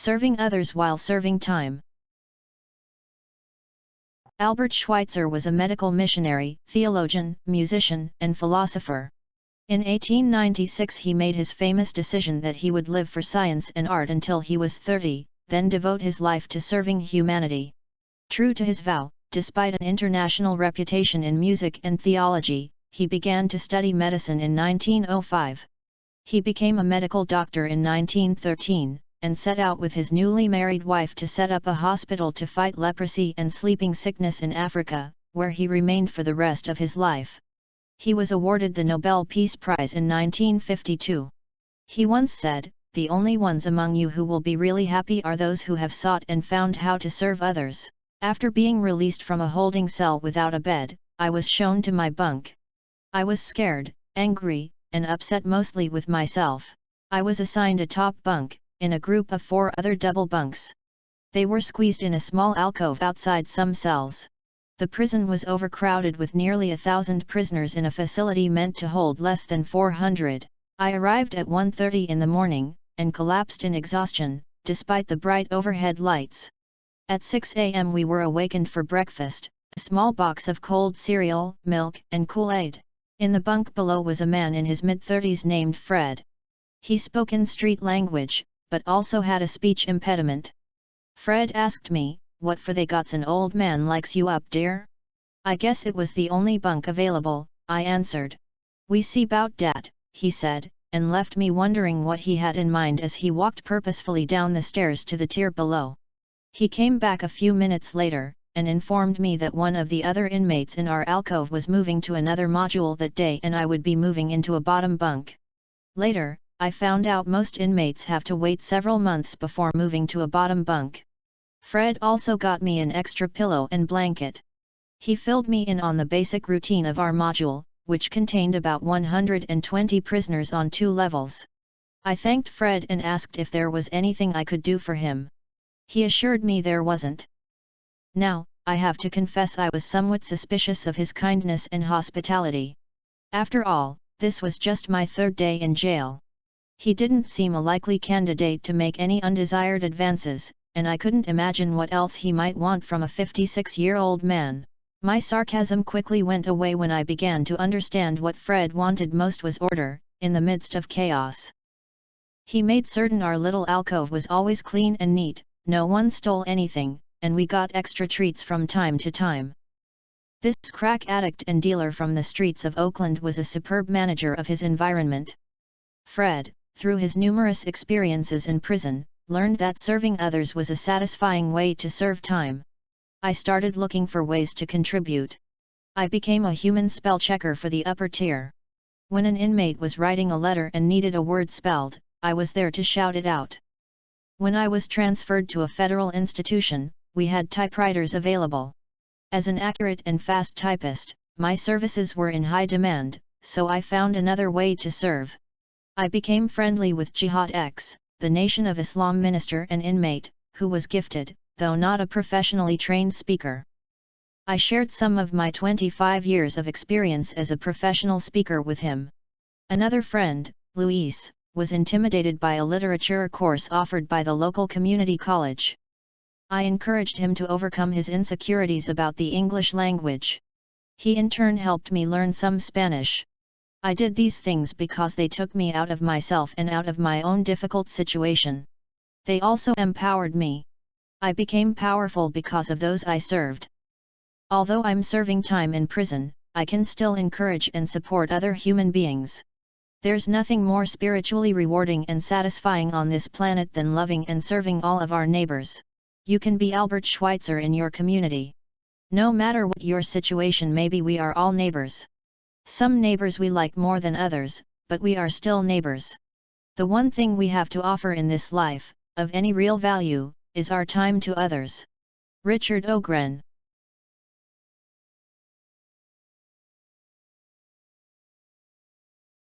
Serving others while serving time. Albert Schweitzer was a medical missionary, theologian, musician, and philosopher. In 1896 he made his famous decision that he would live for science and art until he was 30, then devote his life to serving humanity. True to his vow, despite an international reputation in music and theology, he began to study medicine in 1905. He became a medical doctor in 1913, and set out with his newly married wife to set up a hospital to fight leprosy and sleeping sickness in Africa, where he remained for the rest of his life. He was awarded the Nobel Peace Prize in 1952. He once said, "The only ones among you who will be really happy are those who have sought and found how to serve others." After being released from a holding cell without a bed, I was shown to my bunk. I was scared, angry, and upset, mostly with myself. I was assigned a top bunk, in a group of 4 other double bunks. They were squeezed in a small alcove outside some cells. The prison was overcrowded with nearly 1,000 prisoners in a facility meant to hold less than 400. I arrived at 1:30 in the morning, and collapsed in exhaustion, despite the bright overhead lights. At 6 a.m. we were awakened for breakfast, a small box of cold cereal, milk, and Kool-Aid. In the bunk below was a man in his mid-30s named Fred. He spoke in street language, but also had a speech impediment. Fred asked me, "What for they got's an old man likes you up, dear?" "I guess it was the only bunk available," I answered. "We see 'bout dat," he said, and left me wondering what he had in mind as he walked purposefully down the stairs to the tier below. He came back a few minutes later, and informed me that one of the other inmates in our alcove was moving to another module that day and I would be moving into a bottom bunk. Later, I found out most inmates have to wait several months before moving to a bottom bunk. Fred also got me an extra pillow and blanket. He filled me in on the basic routine of our module, which contained about 120 prisoners on 2 levels. I thanked Fred and asked if there was anything I could do for him. He assured me there wasn't. Now, I have to confess I was somewhat suspicious of his kindness and hospitality. After all, this was just my 3rd day in jail. He didn't seem a likely candidate to make any undesired advances, and I couldn't imagine what else he might want from a 56-year-old man. My sarcasm quickly went away when I began to understand what Fred wanted most was order, in the midst of chaos. He made certain our little alcove was always clean and neat, no one stole anything, and we got extra treats from time to time. This crack addict and dealer from the streets of Oakland was a superb manager of his environment. Fred, through his numerous experiences in prison, learned that serving others was a satisfying way to serve time. I started looking for ways to contribute. I became a human spell checker for the upper tier. When an inmate was writing a letter and needed a word spelled, I was there to shout it out. When I was transferred to a federal institution, we had typewriters available. As an accurate and fast typist, my services were in high demand, so I found another way to serve. I became friendly with Jihad X, the Nation of Islam minister and inmate, who was gifted, though not a professionally trained speaker. I shared some of my 25 years of experience as a professional speaker with him. Another friend, Luis, was intimidated by a literature course offered by the local community college. I encouraged him to overcome his insecurities about the English language. He in turn helped me learn some Spanish. I did these things because they took me out of myself and out of my own difficult situation. They also empowered me. I became powerful because of those I served. Although I'm serving time in prison, I can still encourage and support other human beings. There's nothing more spiritually rewarding and satisfying on this planet than loving and serving all of our neighbors. You can be Albert Schweitzer in your community. No matter what your situation may be, we are all neighbors. Some neighbors we like more than others, but we are still neighbors. The one thing we have to offer in this life, of any real value, is our time to others. Richard Ogren.